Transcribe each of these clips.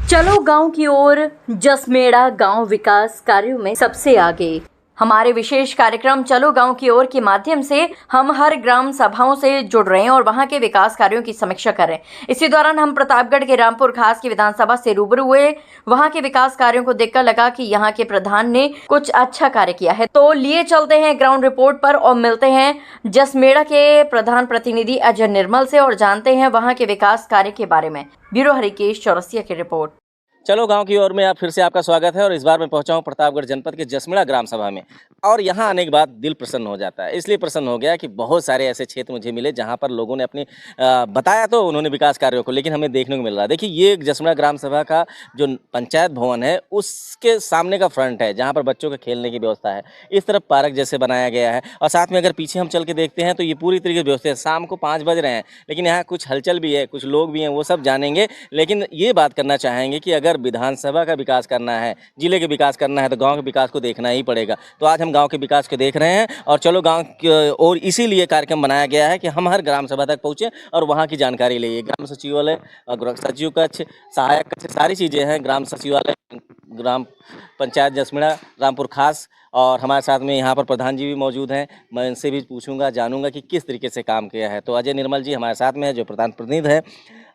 चलो गांव की ओर। जसमेड़ा गांव विकास कार्यों में सबसे आगे। हमारे विशेष कार्यक्रम चलो गांव की ओर के माध्यम से हम हर ग्राम सभाओं से जुड़ रहे हैं और वहां के विकास कार्यों की समीक्षा कर रहे हैं। इसी दौरान हम प्रतापगढ़ के रामपुर खास की विधानसभा से रूबरू हुए। वहां के विकास कार्यों को देखकर लगा कि यहां के प्रधान ने कुछ अच्छा कार्य किया है, तो लिए चलते हैं ग्राउंड रिपोर्ट पर और मिलते हैं जसमेड़ा के प्रधान प्रतिनिधि अजय निर्मल से और जानते हैं वहां के विकास कार्य के बारे में। ब्यूरो हरिकेश चौरसिया की रिपोर्ट। चलो गांव की ओर में आप फिर से आपका स्वागत है और इस बार मैं पहुंचा हूं प्रतापगढ़ जनपद के जसमेड़ा ग्राम सभा में और यहां आने के बाद दिल प्रसन्न हो जाता है। इसलिए प्रसन्न हो गया कि बहुत सारे ऐसे क्षेत्र मुझे मिले जहां पर लोगों ने अपनी बताया तो उन्होंने विकास कार्यों को, लेकिन हमें देखने को मिल रहा है। देखिए, ये जसमेड़ा ग्राम सभा का जो पंचायत भवन है उसके सामने का फ्रंट है जहाँ पर बच्चों के खेलने की व्यवस्था है। इस तरफ पार्क जैसे बनाया गया है और साथ में अगर पीछे हम चल के देखते हैं तो ये पूरी तरीके से व्यवस्था है। शाम को 5 बज रहे हैं लेकिन यहाँ कुछ हलचल भी है, कुछ लोग भी हैं, वो सब जानेंगे। लेकिन ये बात करना चाहेंगे कि अगर विधानसभा का विकास करना है, जिले के विकास करना है तो गांव के विकास को देखना ही पड़ेगा। तो आज हम गांव के विकास को देख रहे हैं और चलो गांव और इसीलिए कार्यक्रम बनाया गया है कि हम हर ग्राम सभा तक पहुंचे और वहां की जानकारी लिए। ग्राम सचिवालय, सचिव कक्ष, सहायक कक्ष, सारी चीज़ें हैं। ग्राम सचिवालय, ग्राम पंचायत जसमेड़ा, रामपुर खास और हमारे साथ में यहाँ पर प्रधान जी भी मौजूद हैं। मैं इनसे भी पूछूंगा, जानूंगा कि किस तरीके से काम किया है। तो अजय निर्मल जी हमारे साथ में है जो प्रधान प्रतिनिधि है।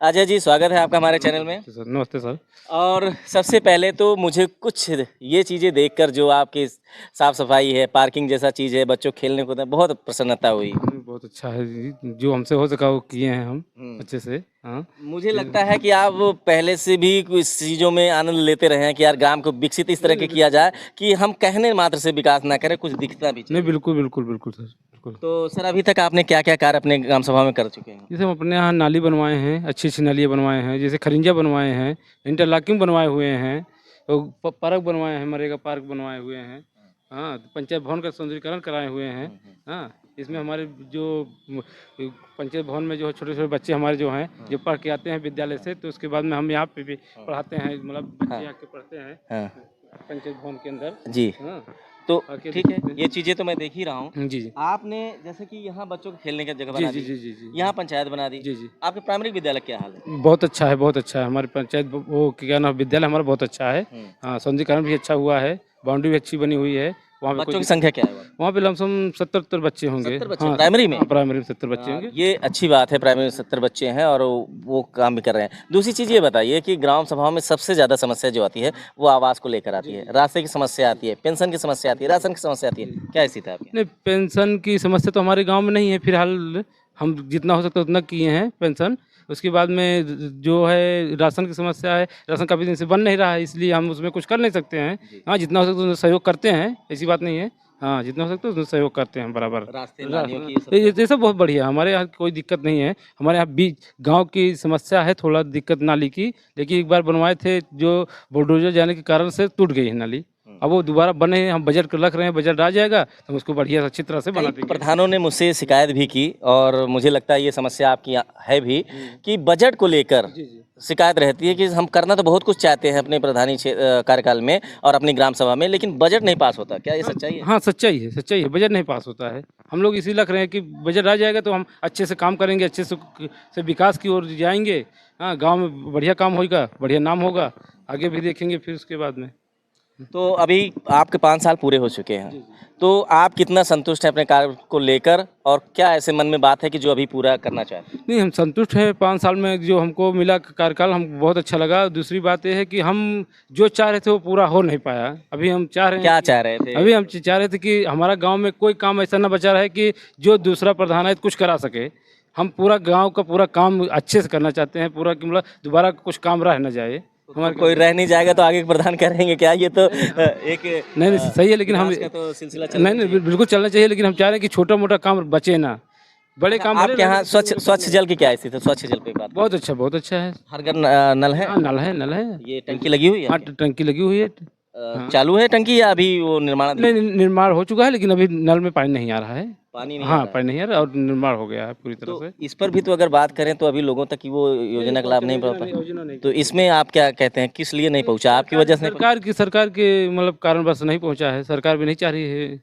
अजय जी, स्वागत है आपका हमारे चैनल में। सर, नमस्ते सर। और सबसे पहले तो मुझे कुछ ये चीज़ें देखकर जो आपकी साफ़ सफाई है, पार्किंग जैसा चीज़ है, बच्चों खेलने को बहुत प्रसन्नता हुई। बहुत अच्छा है जी, जो हमसे हो सका वो किए हैं हम अच्छे से। हाँ, मुझे लगता है कि आप पहले से भी कुछ चीज़ों में आनंद लेते रहे हैं कि यार ग्राम को विकसित इस तरह के किया जाए कि हम कहने मात्र से विकास ना करें, कुछ दिखता भी चाहिए। नहीं, बिल्कुल बिल्कुल बिल्कुल सर, बिल्कुल। तो सर, अभी तक आपने क्या क्या कार्य अपने ग्राम सभा में कर चुके हैं? जैसे हम अपने यहाँ नाली बनवाए हैं, अच्छी अच्छी नालियाँ बनवाए हैं, जैसे खरिंजा बनवाए हैं, इंटरलॉकिंग बनवाए हुए हैं, तो पार्क बनवाए हैं, मरेगा पार्क बनवाए हुए हैं। हाँ, पंचायत भवन का सौंदर्यीकरण कराए हुए हैं। हाँ, इसमें हमारे जो पंचायत भवन में जो छोटे छोटे बच्चे हमारे जो हैं, जो पढ़ के आते हैं विद्यालय से, तो उसके बाद में हम यहाँ पे भी पढ़ाते हैं, मतलब बच्चे आके पढ़ते हैं पंचायत भवन के अंदर जी। हाँ, तो ठीक है, ये चीज़ें तो मैं देख ही रहा हूँ। जी जी आपने जैसे कि यहाँ बच्चों को खेलने की जगह बना जी दी, जी जी जी यहाँ पंचायत बना दी। जी जी आपके प्राइमरी विद्यालय क्या हाल है? बहुत अच्छा है, बहुत अच्छा है। हमारे पंचायत वो क्या नाम, विद्यालय हमारा बहुत अच्छा है। हाँ, सौंदर्यीकरण भी अच्छा हुआ है, बाउंड्री भी अच्छी बनी हुई है। वहाँ पे बच्चों की संख्या क्या है? वहाँ पे लमसम 70 बच्चे होंगे। 70 बच्चे हाँ, प्राइमरी में? हाँ, प्राइमरी में 70 बच्चे होंगे। ये अच्छी बात है, प्राइमरी में 70 बच्चे हैं और वो काम भी कर रहे हैं। दूसरी चीज़ ये बताइए कि ग्राम सभाओं में सबसे ज़्यादा समस्या जो आती है वो आवास को लेकर आती है, रास्ते की समस्या आती है, पेंशन की समस्या आती है, राशन की समस्या आती है। क्या स्थिति है आपकी? नहीं, पेंशन की समस्या तो हमारे गाँव में नहीं है फिलहाल। हम जितना हो सकता है उतना किए हैं पेंशन। उसके बाद में जो है राशन की समस्या है, राशन काफ़ी दिन से बन नहीं रहा है, इसलिए हम उसमें कुछ कर नहीं सकते हैं। हाँ, जितना हो सकता है उतना सहयोग करते हैं, ऐसी बात नहीं है। हाँ, जितना हो सकता है उतना सहयोग करते हैं बराबर। रास्ते, नालियों की ये सब बहुत बढ़िया है, हमारे यहाँ कोई दिक्कत नहीं है। हमारे यहाँ बीच गांव की समस्या है, थोड़ा दिक्कत नाली की, लेकिन एक बार बनवाए थे जो बुलडोजर जाने के कारण से टूट गई है नाली। अब वो दोबारा बने हैं, हम बजट रख रहे हैं, बजट आ जाएगा तो हम उसको बढ़िया अच्छी तरह से बना देंगे। प्रधानों ने मुझसे शिकायत भी की और मुझे लगता है ये समस्या आपकी है भी कि बजट को लेकर शिकायत रहती है कि हम करना तो बहुत कुछ चाहते हैं अपने प्रधानी कार्यकाल में और अपनी ग्राम सभा में, लेकिन बजट नहीं पास होता। क्या ये सच्चाई है? हाँ, सच्चाई है, सच्चाई है, बजट नहीं पास होता है। हम लोग इसी रख रहे हैं कि बजट आ जाएगा तो हम अच्छे से काम करेंगे, अच्छे से विकास की ओर जाएंगे। हाँ, गाँव में बढ़िया काम होगा, बढ़िया नाम होगा, आगे भी देखेंगे फिर उसके बाद में। तो अभी आपके 5 साल पूरे हो चुके हैं, तो आप कितना संतुष्ट हैं अपने कार्य को लेकर और क्या ऐसे मन में बात है कि जो अभी पूरा करना चाहते हैं? नहीं, हम संतुष्ट हैं। 5 साल में जो हमको मिला कार्यकाल हमको बहुत अच्छा लगा। दूसरी बात ये है कि हम जो चाह रहे थे वो पूरा हो नहीं पाया। अभी हम चाह रहे हैं, क्या चाह रहे थे? अभी हम चाह रहे थे कि हमारा गांव में कोई काम ऐसा ना बचा रहे कि जो दूसरा प्रधान है कुछ करा सके। हम पूरा गाँव का पूरा काम अच्छे से करना चाहते हैं, पूरा कि मतलब दोबारा कुछ काम रह ना जाए। हमारे कोई रह नहीं जाएगा तो आगे के प्रधान करेंगे क्या? ये तो एक नहीं सही है, लेकिन हम तो सिलसिला नहीं बिल्कुल चलना चाहिए, लेकिन हम चाह रहे हैं कि छोटा मोटा काम बचे ना, बड़े काम। आपके यहाँ स्वच्छ जल की क्या स्थिति है? स्वच्छ जल पे बात बहुत अच्छा, बहुत अच्छा है। हर घर नल है? हाँ, नल है, नल है। ये टंकी लगी हुई है? हाँ, टंकी लगी हुई है। चालू है टंकी या अभी वो निर्माण? नहीं, निर्माण हो चुका है, लेकिन अभी नल में पानी नहीं आ रहा है। पानी नहीं आ हाँ, रहा है। पानी नहीं आ रहा और निर्माण हो गया है पूरी तरह से। इस पर भी तो अगर बात करें तो अभी लोगों तक की वो योजना का लाभ नहीं पहुंचा। तो इसमें आप क्या कहते हैं, किस लिए नहीं पहुंचा? आपकी वजह से नहीं सरकार के मतलब कारणवश नहीं पहुंचा है, सरकार भी नहीं चाह रही है।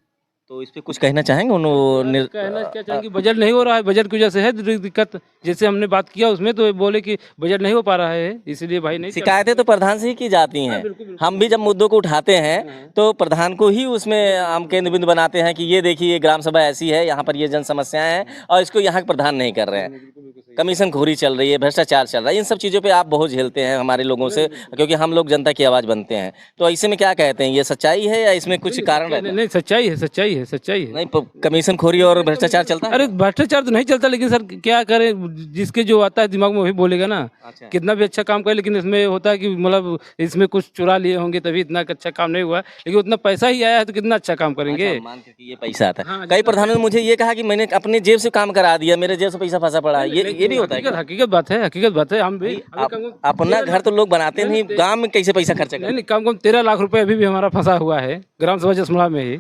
तो इस पे कुछ कहना चाहेंगे कहना क्या चाहेंगे, बजट नहीं हो रहा है, बजट की वजह से है दिक्कत। जैसे हमने बात किया उसमें तो बोले कि बजट नहीं हो पा रहा है, इसलिए भाई नहीं शिकायतें तो प्रधान से ही की जाती हैं। बिल्कुल, बिल्कुल। हम भी जब मुद्दों को उठाते हैं तो प्रधान को ही उसमें हम केंद्र बिंदु बनाते हैं कि ये देखिए ग्राम सभा ऐसी है, यहाँ पर ये जन समस्याएं हैं और इसको यहाँ के प्रधान नहीं कर रहे हैं। कमीशन खोरी चल रही है, भ्रष्टाचार चल रहा है, इन सब चीज़ों पे आप बहुत झेलते हैं हमारे लोगों से, क्योंकि हम लोग जनता की आवाज़ बनते हैं। तो ऐसे में क्या कहते हैं, ये सच्चाई है या इसमें कुछ कारण रहता है? नहीं, सच्चाई है, सच्चाई है, सच्चाई है। नहीं, कमीशन खोरी और भ्रष्टाचार चलता है? अरे भ्रष्टाचार तो नहीं चलता, लेकिन सर क्या करें, जिसके जो आता है दिमाग में वही बोलेगा ना। अच्छा। कितना भी अच्छा काम करे, लेकिन इसमें होता है कि मतलब इसमें कुछ चुरा लिए होंगे तभी इतना अच्छा काम नहीं हुआ, लेकिन उतना पैसा ही आया है तो कितना अच्छा काम करेंगे। अच्छा, मान के कि ये पैसा आता है। हाँ, कई प्रधानों ने मुझे ये कहा कि मैंने अपने जेब से काम करा दिया, मेरे जेब से पैसा फंसा पड़ा है, ये भी होता है क्या? हकीकत बात है, हकीकत बात है। हम भी अपना घर तो लोग बनाते नहीं, गांव में कैसे पैसा खर्चा नहीं करें? नहीं, कम 13 लाख रुपए अभी भी हमारा फंसा हुआ है ग्राम सभा जसमला में ही।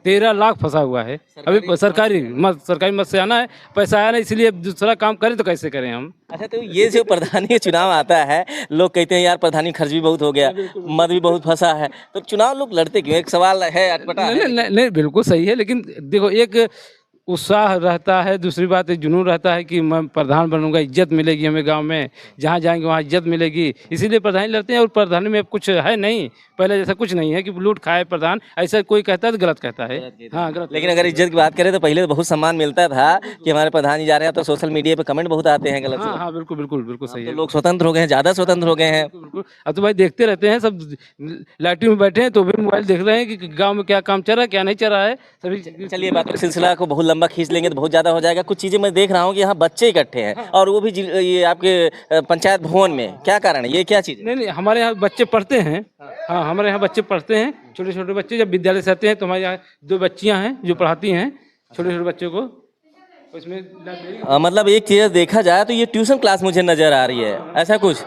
13 लाख फंसा हुआ है अभी। सरकारी मत से आना है, पैसा आया ना, इसलिए दूसरा काम करें तो कैसे करें हम। अच्छा, तो ये जो प्रधानी का चुनाव आता है, लोग कहते हैं यार प्रधानी खर्च भी बहुत हो गया, मद भी बहुत फंसा है, तो चुनाव लोग लड़ते क्यों? एक सवाल है अटपटा है। नहीं, बिल्कुल सही है, लेकिन देखो एक उत्साह रहता है, दूसरी बात एक जुनून रहता है कि मैं प्रधान बनूंगा, इज्जत मिलेगी हमें गांव में, जहां जाएंगे वहां इज्जत मिलेगी, इसीलिए प्रधानी लड़ते हैं। और प्रधानी में कुछ है नहीं, पहले जैसा कुछ नहीं है कि लूट खाए प्रधान, ऐसा कोई कहता है तो गलत कहता है। हाँ, गलत। लेकिन अगर इज्जत की बात करें तो पहले तो बहुत सम्मान मिलता था कि हमारे प्रधान जी जा रहे हैं, तो सोशल मीडिया पे कमेंट बहुत आते हैं गलत। हाँ, बिल्कुल बिल्कुल बिल्कुल सही तो है। लोग स्वतंत्र हो गए हैं, ज्यादा स्वतंत्र हो गए हैं। बिल्कुल, अब तो भाई देखते रहते हैं सब, लाइटिंग में बैठे हैं तो भी मोबाइल देख रहे हैं कि गांव में क्या काम चल रहा है, क्या नहीं चल रहा है सभी। चलिए, बात का सिलसिला को बहुत लंबा खींच लेंगे तो बहुत ज़्यादा हो जाएगा। कुछ चीज़ें मैं देख रहा हूँ कि यहाँ बच्चे इकट्ठे हैं, और वो भी ये आपके पंचायत भवन में, क्या कारण है, ये क्या चीज़ है? नहीं, हमारे यहाँ बच्चे पढ़ते हैं। हाँ, हमारे यहाँ बच्चे पढ़ते हैं, छोटे छोटे बच्चे जब विद्यालय से आते हैं तो हमारे यहाँ 2 बच्चियाँ हैं जो पढ़ाती हैं छोटे छोटे बच्चों को। उसमें मतलब एक चीज़ देखा जाए तो ये ट्यूशन क्लास मुझे नज़र आ रही है, ऐसा कुछ?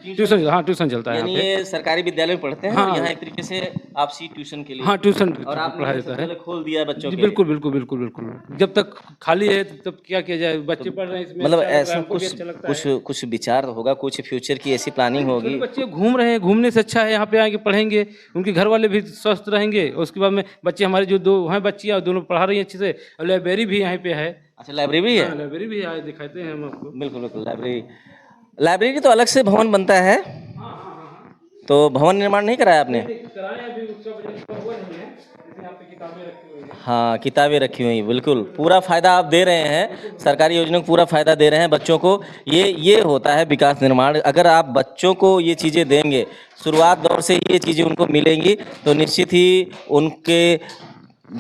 ट्यूशन, हाँ ट्यूशन चलता है यानी यहाँ पे। ये सरकारी विद्यालय में पढ़ते हैं, हाँ, और यहाँ एक तरीके से आपसी ट्यूशन के लिए। हाँ, ट्यूशन और आपने पढ़ाया जाता है। विद्यालय खोल दिया बच्चों जी, के बिल्कुल बिल्कुल बिल्कुल बिल्कुल। जब तक खाली है तब क्या किया जाए, बच्चे पढ़ रहे हैं इसमें। मतलब अच्छा लग रहा है, ऐसा हमको भी कुछ अच्छा लगता कुछ है। कुछ विचार होगा, कुछ फ्यूचर की ऐसी प्लानिंग होगी? बच्चे घूम रहे हैं, घूमने से अच्छा है यहाँ पे आके पढ़ेंगे, उनके घर वाले भी स्वस्थ रहेंगे। उसके बाद में बच्चे हमारे जो 2 हैं बच्चियाँ, दोनों पढ़ा रही हैं अच्छे से, और लाइब्रेरी भी यहाँ पे है। अच्छा, लाइब्रेरी भी है? हाँ, लाइब्रेरी भी है, दिखाते हैं हम आपको। बिल्कुल बिल्कुल, लाइब्रेरी तो अलग से भवन बनता है, तो भवन निर्माण नहीं कराया आपने? कराए अभी उसका बजट हुआ नहीं है, इसमें यहाँ पे किताबें रखी हुई हैं। हाँ, किताबें रखी हुई, बिल्कुल पूरा फ़ायदा आप दे रहे हैं, सरकारी योजनाओं को पूरा फ़ायदा दे रहे हैं बच्चों को। ये होता है विकास निर्माण। अगर आप बच्चों को ये चीज़ें देंगे, शुरुआत दौर से ये चीज़ें उनको मिलेंगी, तो निश्चित ही उनके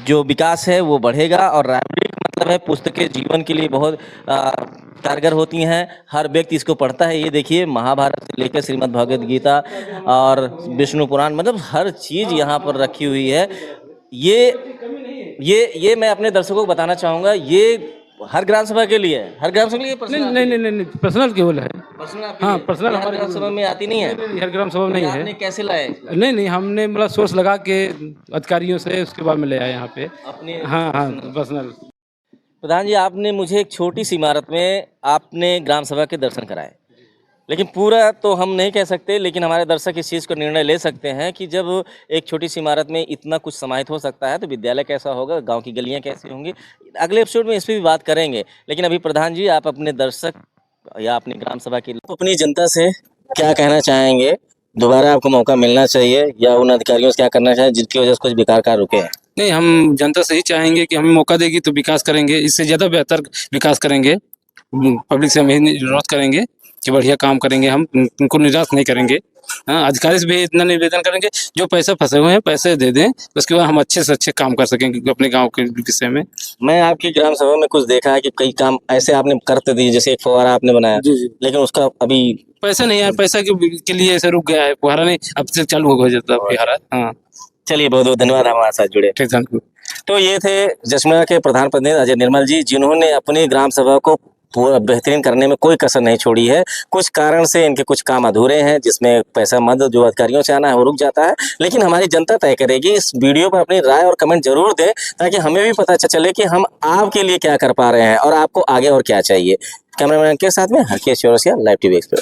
जो विकास है वो बढ़ेगा। और लाइब्रेरी का मतलब है पुस्तकें जीवन के लिए बहुत कारगर होती हैं, हर व्यक्ति इसको पढ़ता है। ये देखिए, महाभारत से लेकर श्रीमद् भगवद गीता और विष्णु पुराण, मतलब हर चीज़ यहाँ पर रखी हुई है। ये मैं अपने दर्शकों को बताना चाहूँगा, ये हर ग्राम सभा के लिए है, हर ग्राम सभा के लिए पर्सनल? नहीं, पर्सनल केवल है। पर्सनल? हाँ, पर्सनल हमारे ग्राम सभा में आती नहीं है? नहीं, हर ग्राम सभा में नहीं है। आपने कैसे लाए? नहीं, हमने मतलब सोर्स लगा के अधिकारियों से, उसके बाद में ले आए यहाँ पे अपने? हाँ, पर्सनल। प्रधान जी, आपने मुझे एक छोटी सी इमारत में आपने ग्राम सभा के दर्शन कराए, लेकिन पूरा तो हम नहीं कह सकते, लेकिन हमारे दर्शक इस चीज़ को निर्णय ले सकते हैं कि जब एक छोटी सी इमारत में इतना कुछ समाहित हो सकता है तो विद्यालय कैसा होगा, गांव की गलियां कैसी होंगी। अगले एपिसोड में इस पर भी बात करेंगे। लेकिन अभी प्रधान जी, आप अपने दर्शक या अपनी ग्राम सभा की अपनी जनता से क्या कहना चाहेंगे? दोबारा आपको मौका मिलना चाहिए, या उन अधिकारियों से क्या करना चाहिए जिनकी वजह से कुछ बेकार कार्य रुके हैं? नहीं, हम जनता से ही चाहेंगे कि हमें मौका देगी तो विकास करेंगे, इससे ज़्यादा बेहतर विकास करेंगे। पब्लिक से हम यही अनुरोध करेंगे कि बढ़िया काम करेंगे, हम उनको निराश नहीं करेंगे। हाँ, अधिकारी से भी इतना निवेदन करेंगे, जो पैसा फंसे हुए हैं पैसे दे दें, उसके बाद हम अच्छे से अच्छे काम कर सकेंगे अपने गांव के विषय में। मैं आपकी ग्राम सभा में कुछ देखा है कि कई काम ऐसे आपने करते दिए, जैसे एक फव्वारा आपने बनाया, जी। लेकिन उसका अभी पैसा नहीं है, पैसा के लिए ऐसे रुक गया है, फुहारा नहीं, अब से चालू हो जाता है फुहारा। हाँ, चलिए, बहुत बहुत धन्यवाद हमारे साथ जुड़े। ठीक, थैंक यू। तो ये थे जसमेला के प्रधान प्रतिनिधि अजय निर्मल जी, जिन्होंने अपनी ग्राम सभा को पूरा बेहतरीन करने में कोई कसर नहीं छोड़ी है। कुछ कारण से इनके कुछ काम अधूरे हैं, जिसमें पैसा मद जो अधिकारियों से आना है वो रुक जाता है, लेकिन हमारी जनता तय करेगी। इस वीडियो पर अपनी राय और कमेंट जरूर दें, ताकि हमें भी पता चले कि हम आपके लिए क्या कर पा रहे हैं और आपको आगे और क्या चाहिए। कैमरामैन के साथ में Harkesh Chaurasia, live TV express.